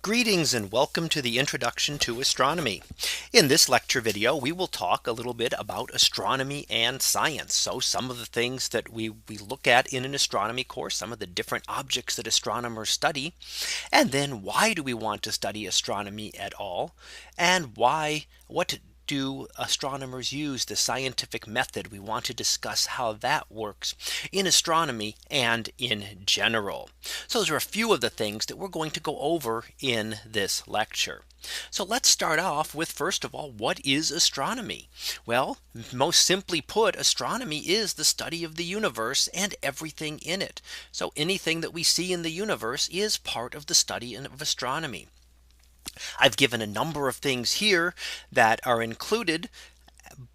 Greetings and welcome to the introduction to astronomy. In this lecture video, we will talk a little bit about astronomy and science. So some of the things that we look at in an astronomy course, some of the different objects that astronomers study, and then why do we want to study astronomy at all? And what do astronomers use the scientific method? We want to discuss how that works in astronomy and in general. So those are a few of the things that we're going to go over in this lecture. So let's start off with, first of all, what is astronomy? Well, most simply put, astronomy is the study of the universe and everything in it. So anything that we see in the universe is part of the study of astronomy. I've given a number of things here that are included,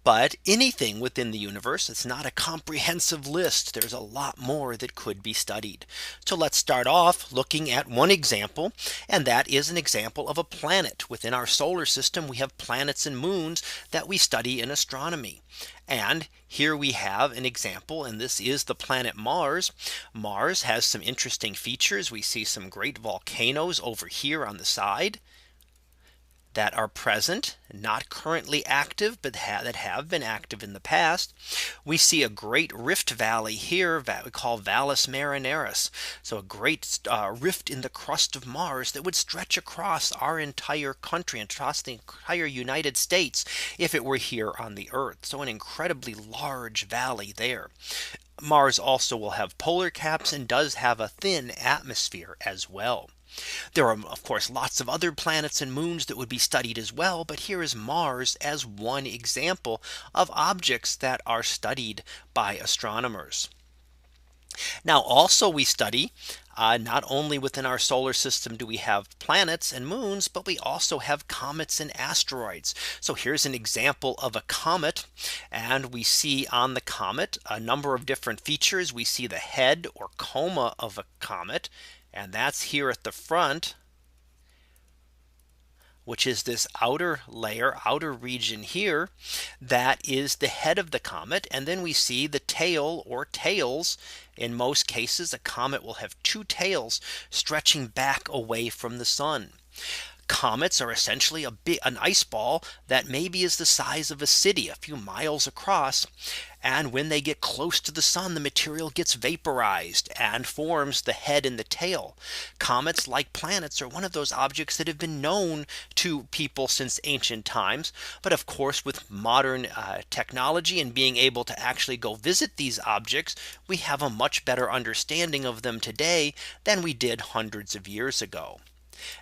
but anything within the universe, it's not a comprehensive list. There's a lot more that could be studied. So let's start off looking at one example, and that is an example of a planet. Within our solar system, we have planets and moons that we study in astronomy. And here we have an example, and this is the planet Mars. Mars has some interesting features. We see some great volcanoes over here on the side that are present, not currently active, but that have been active in the past. We see a great rift valley here that we call Valles Marineris. So a great rift in the crust of Mars that would stretch across our entire country and across the entire United States if it were here on the Earth. So an incredibly large valley there. Mars also will have polar caps and does have a thin atmosphere as well. There are, of course, lots of other planets and moons that would be studied as well. But here is Mars as one example of objects that are studied by astronomers. Now also we study not only within our solar system do we have planets and moons, but we also have comets and asteroids. So here's an example of a comet, and we see on the comet a number of different features. We see the head or coma of a comet, and that's here at the front, which is this outer layer, outer region here, that is the head of the comet. And then we see the tail or tails. In most cases, a comet will have two tails stretching back away from the sun. Comets are essentially an ice ball that maybe is the size of a city, a few miles across. And when they get close to the sun, the material gets vaporized and forms the head and the tail. Comets, like planets, are one of those objects that have been known to people since ancient times. But of course, with modern technology and being able to actually go visit these objects, we have a much better understanding of them today than we did hundreds of years ago.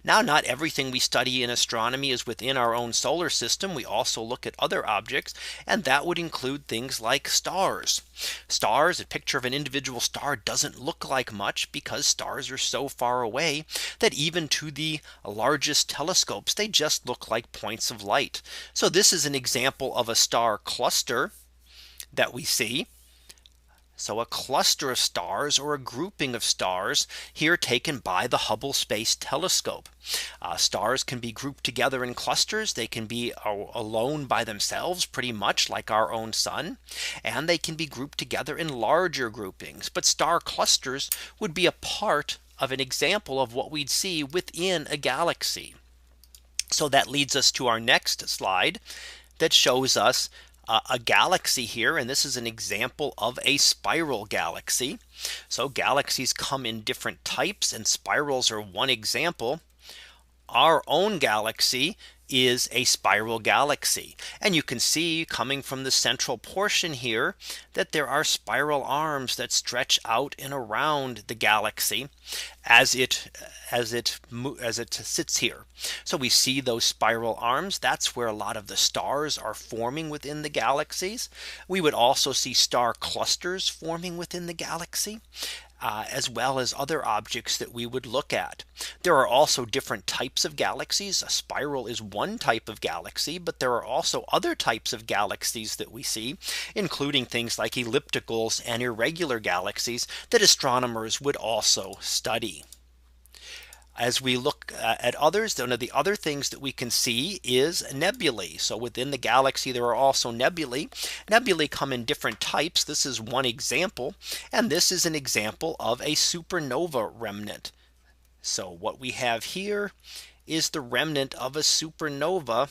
Now, not everything we study in astronomy is within our own solar system. We also look at other objects, and that would include things like stars. Stars, a picture of an individual star doesn't look like much because stars are so far away that even to the largest telescopes, they just look like points of light. So this is an example of a star cluster that we see. So a cluster of stars, or a grouping of stars, here taken by the Hubble Space Telescope. Stars can be grouped together in clusters. They can be alone by themselves, pretty much like our own sun. And they can be grouped together in larger groupings. But star clusters would be a part of an example of what we'd see within a galaxy. So that leads us to our next slide that shows us a galaxy here, and this is an example of a spiral galaxy. So galaxies come in different types, and spirals are one example. Our own galaxy is a spiral galaxy, and you can see coming from the central portion here that there are spiral arms that stretch out and around the galaxy as it sits here. So we see those spiral arms. That's where a lot of the stars are forming within the galaxies. We would also see star clusters forming within the galaxy, as well as other objects that we would look at. There are also different types of galaxies. A spiral is one type of galaxy, but there are also other types of galaxies that we see, including things like ellipticals and irregular galaxies that astronomers would also study. As we look at others, one of the other things that we can see is nebulae. So within the galaxy, there are also nebulae. Nebulae come in different types. This is one example, and this is an example of a supernova remnant. So what we have here is the remnant of a supernova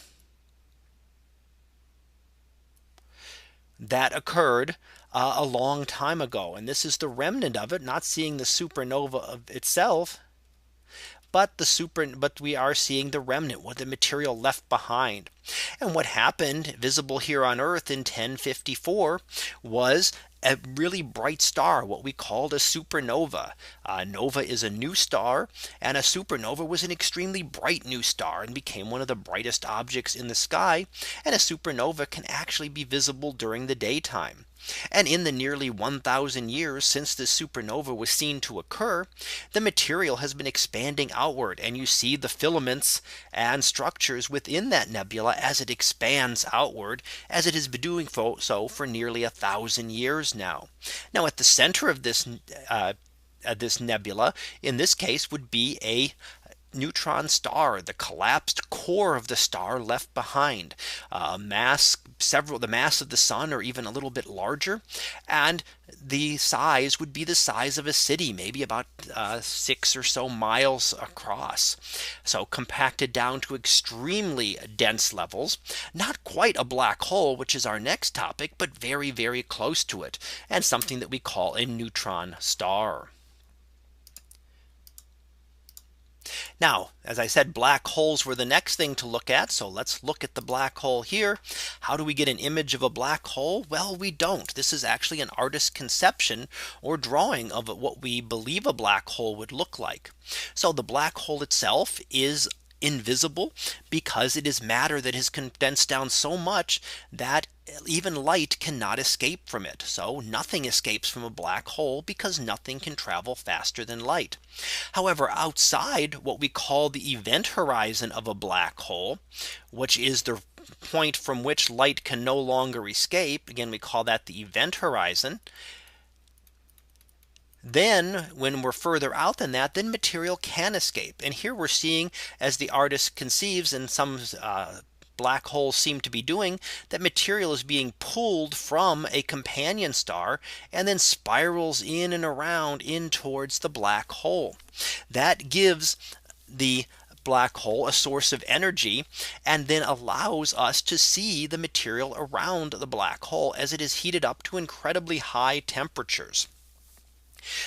that occurred a long time ago. And this is the remnant of it, not seeing the supernova of itself, but we are seeing the remnant, what the material left behind. And what happened visible here on Earth in 1054 was a really bright star, what we called a supernova. Nova is a new star, and a supernova was an extremely bright new star and became one of the brightest objects in the sky. And a supernova can actually be visible during the daytime. And in the nearly 1000 years since this supernova was seen to occur, the material has been expanding outward, and you see the filaments and structures within that nebula as it expands outward, as it has been doing so for nearly 1000 years now. Now at the center of this nebula in this case would be a neutron star, the collapsed core of the star left behind, the mass of the sun, or even a little bit larger, and the size would be the size of a city, maybe about 6 or so miles across. So compacted down to extremely dense levels, not quite a black hole, which is our next topic, but very, very close to it, and something that we call a neutron star. Now, as I said, black holes were the next thing to look at. So let's look at the black hole here. How do we get an image of a black hole? Well, we don't. This is actually an artist's conception or drawing of what we believe a black hole would look like. So the black hole itself is invisible because it is matter that has condensed down so much that even light cannot escape from it. So nothing escapes from a black hole because nothing can travel faster than light. However, outside what we call the event horizon of a black hole, which is the point from which light can no longer escape, again, we call that the event horizon. Then when we're further out than that, then material can escape. And here we're seeing, as the artist conceives, and some black holes seem to be doing, that material is being pulled from a companion star and then spirals in and around in towards the black hole. That gives the black hole a source of energy, and then allows us to see the material around the black hole as it is heated up to incredibly high temperatures.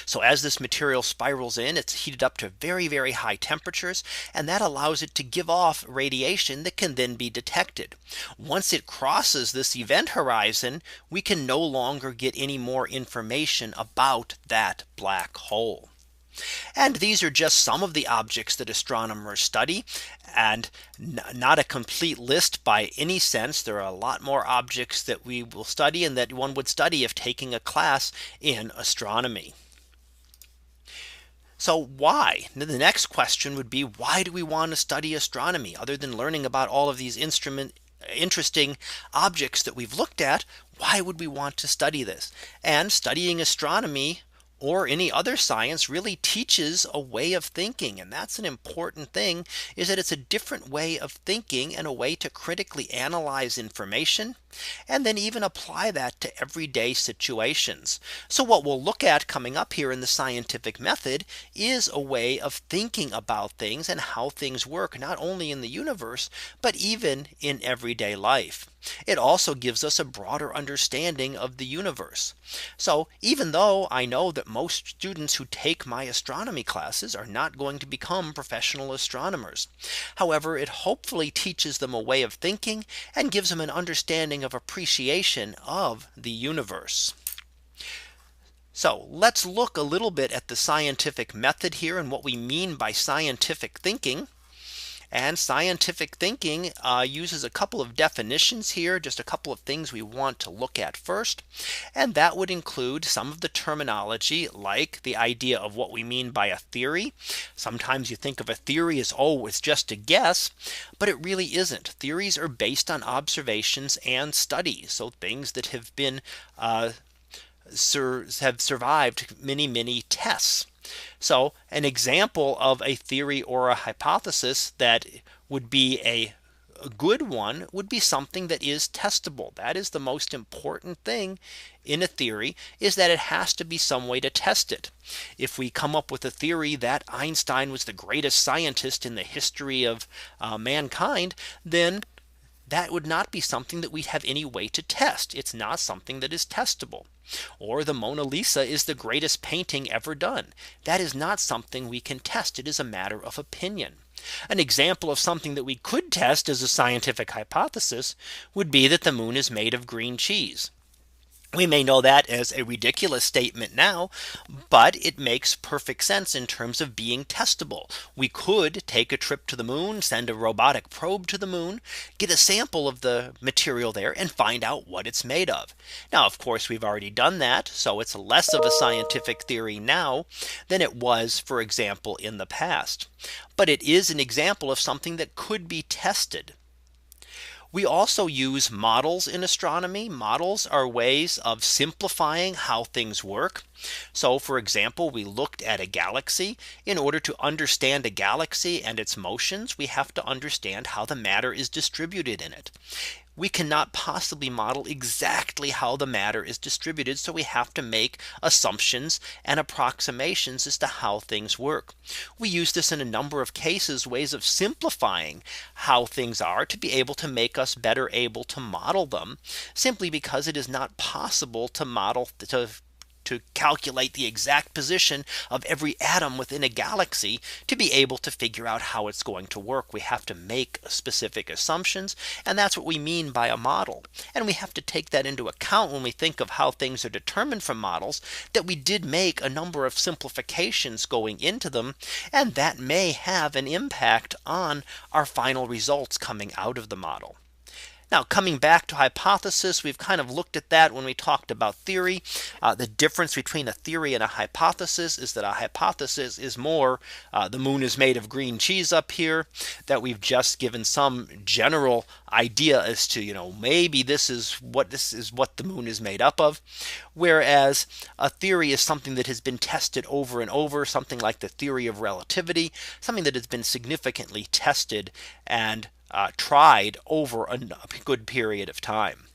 So as this material spirals in, it's heated up to very, very high temperatures, and that allows it to give off radiation that can then be detected. Once it crosses this event horizon, we can no longer get any more information about that black hole. And these are just some of the objects that astronomers study, and not a complete list by any sense. There are a lot more objects that we will study and that one would study if taking a class in astronomy. So why? The next question would be, why do we want to study astronomy? Other than learning about all of these interesting objects that we've looked at, why would we want to study this? And studying astronomy, or any other science, really teaches a way of thinking. And that's an important thing, is that it's a different way of thinking and a way to critically analyze information, and then even apply that to everyday situations. So what we'll look at coming up here in the scientific method is a way of thinking about things and how things work, not only in the universe, but even in everyday life. It also gives us a broader understanding of the universe. So even though I know that most students who take my astronomy classes are not going to become professional astronomers, however, it hopefully teaches them a way of thinking and gives them an understanding of appreciation of the universe. So let's look a little bit at the scientific method here and what we mean by scientific thinking. And scientific thinking uses a couple of definitions here, just a couple of things we want to look at first. And that would include some of the terminology, like the idea of what we mean by a theory. Sometimes you think of a theory as, oh, it's just a guess, but it really isn't. Theories are based on observations and studies. So things that have been have survived many tests. So an example of a theory or a hypothesis that would be a a good one would be something that is testable. That is the most important thing in a theory, is that it has to be some way to test it. If we come up with a theory that Einstein was the greatest scientist in the history of mankind, then that would not be something that we have any way to test. It's not something that is testable. Or the Mona Lisa is the greatest painting ever done. That is not something we can test. It is a matter of opinion. An example of something that we could test as a scientific hypothesis would be that the moon is made of green cheese. We may know that as a ridiculous statement now, but it makes perfect sense in terms of being testable. We could take a trip to the moon, send a robotic probe to the moon, get a sample of the material there and find out what it's made of. Now, of course, we've already done that, so it's less of a scientific theory now than it was, for example, in the past. But it is an example of something that could be tested. We also use models in astronomy. Models are ways of simplifying how things work. So for example, we looked at a galaxy. In order to understand a galaxy and its motions, we have to understand how the matter is distributed in it. We cannot possibly model exactly how the matter is distributed. So we have to make assumptions and approximations as to how things work. We use this in a number of cases, ways of simplifying how things are, to be able to make us better able to model them, simply because it is not possible to model to calculate the exact position of every atom within a galaxy to be able to figure out how it's going to work. We have to make specific assumptions, and that's what we mean by a model. And we have to take that into account when we think of how things are determined from models, that we did make a number of simplifications going into them, and that may have an impact on our final results coming out of the model. Now, coming back to hypothesis, we've kind of looked at that when we talked about theory. The difference between a theory and a hypothesis is that a hypothesis is more the moon is made of green cheese up here, that we've just given some general idea as to, maybe this is what the moon is made up of. Whereas a theory is something that has been tested over and over, something like the theory of relativity, something that has been significantly tested and tried over a good period of time.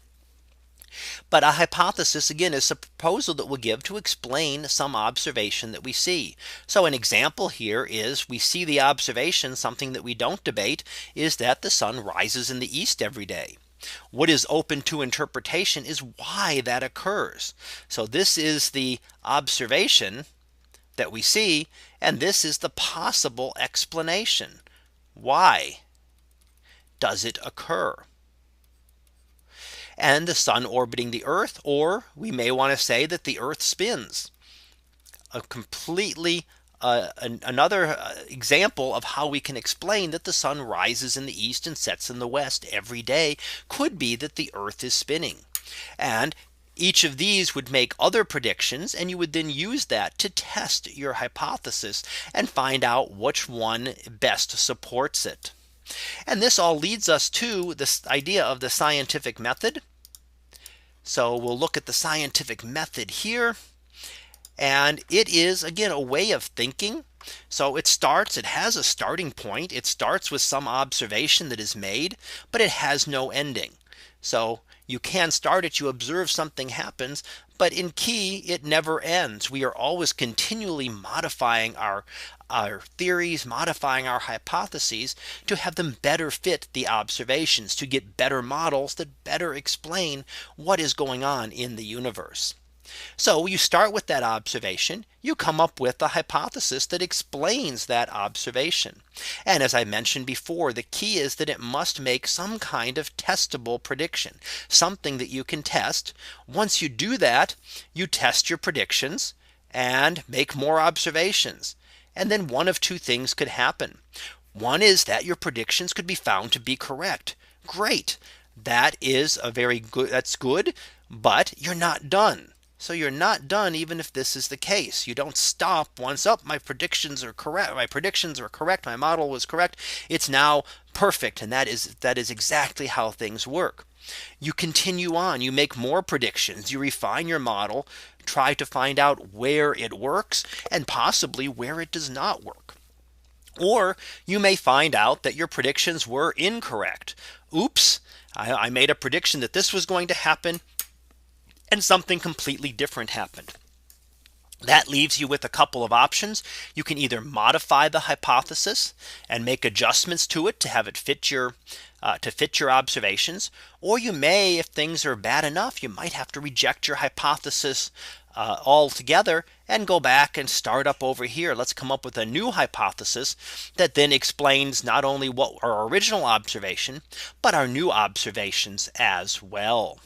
But a hypothesis, again, is a proposal that we'll give to explain some observation that we see. So an example here is we see the observation, something that we don't debate, is that the sun rises in the east every day. What is open to interpretation is why that occurs. So this is the observation that we see, and this is the possible explanation. Why does it occur? And the sun orbiting the earth, or we may want to say that the earth spins. A completely another example of how we can explain that the sun rises in the east and sets in the west every day could be that the earth is spinning. And each of these would make other predictions, and you would then use that to test your hypothesis and find out which one best supports it. And this all leads us to this idea of the scientific method. So we'll look at the scientific method here. And it is, again, a way of thinking. So it has a starting point. It starts with some observation that is made, but it has no ending. So you can start it, you observe something happens, but in key, it never ends. We are always continually modifying our theories, modifying our hypotheses to have them better fit the observations, to get better models that better explain what is going on in the universe. So you start with that observation, you come up with a hypothesis that explains that observation. And as I mentioned before, the key is that it must make some kind of testable prediction, something that you can test. Once you do that, you test your predictions and make more observations. And then one of two things could happen. One is that your predictions could be found to be correct. Great. That is that's good, but you're not done. So you're not done even if this is the case. You don't stop once my predictions are correct. My predictions are correct. My model was correct. It's now perfect. And that is exactly how things work. You continue on, you make more predictions, you refine your model, try to find out where it works and possibly where it does not work. Or you may find out that your predictions were incorrect. Oops, I made a prediction that this was going to happen and something completely different happened. That leaves you with a couple of options. You can either modify the hypothesis and make adjustments to it to have it fit your observations. Or you may, if things are bad enough, you might have to reject your hypothesis altogether and go back and start up over here. Let's come up with a new hypothesis that then explains not only what our original observation, but our new observations as well.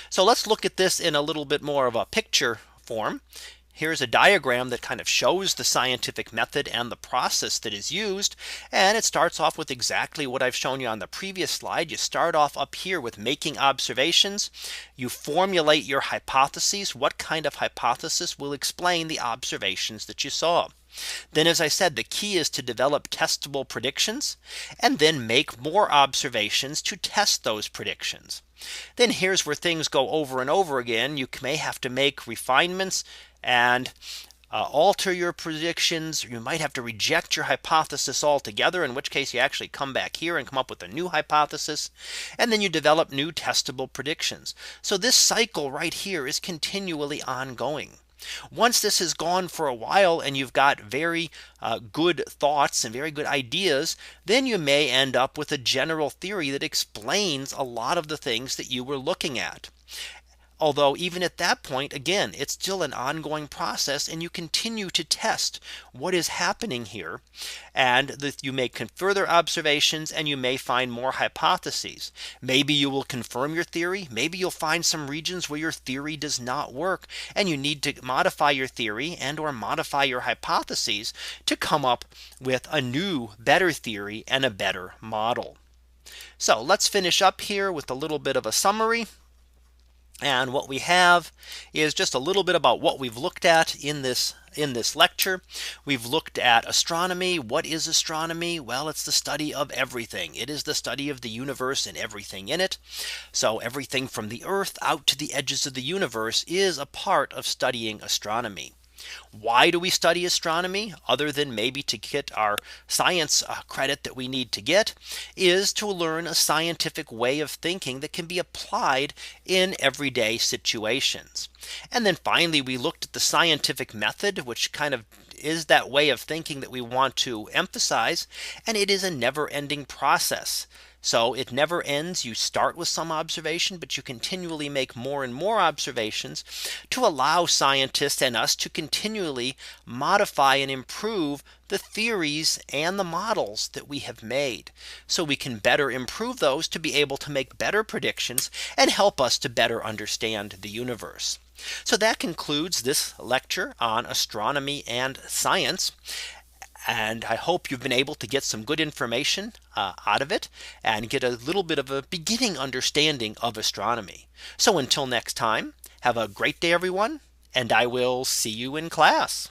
So let's look at this in a little bit more of a picture form. Here's a diagram that kind of shows the scientific method and the process that is used. And it starts off with exactly what I've shown you on the previous slide. You start off up here with making observations. You formulate your hypotheses. What kind of hypothesis will explain the observations that you saw? Then, as I said, the key is to develop testable predictions and then make more observations to test those predictions. Then here's where things go over and over again. You may have to make refinements and alter your predictions. You might have to reject your hypothesis altogether, in which case you actually come back here and come up with a new hypothesis. And then you develop new testable predictions. So this cycle right here is continually ongoing. Once this has gone for a while and you've got very good thoughts and very good ideas, then you may end up with a general theory that explains a lot of the things that you were looking at. Although even at that point, again, it's still an ongoing process and you continue to test what is happening here. And that you make further observations and you may find more hypotheses. Maybe you will confirm your theory. Maybe you'll find some regions where your theory does not work and you need to modify your theory and or modify your hypotheses to come up with a new, better theory and a better model. So let's finish up here with a little bit of a summary. And what we have is just a little bit about what we've looked at in this lecture. We've looked at astronomy. What is astronomy? Well, it's the study of everything. It is the study of the universe and everything in it. So everything from the Earth out to the edges of the universe is a part of studying astronomy. Why do we study astronomy, other than maybe to get our science credit that we need to get, is to learn a scientific way of thinking that can be applied in everyday situations. And then finally, we looked at the scientific method, which kind of is that way of thinking that we want to emphasize. And it is a never-ending process. So it never ends. You start with some observation, but you continually make more and more observations to allow scientists and us to continually modify and improve the theories and the models that we have made, so we can better improve those to be able to make better predictions and help us to better understand the universe. So that concludes this lecture on astronomy and science. And I hope you've been able to get some good information out of it and get a little bit of a beginning understanding of astronomy. So until next time, have a great day, everyone, and I will see you in class.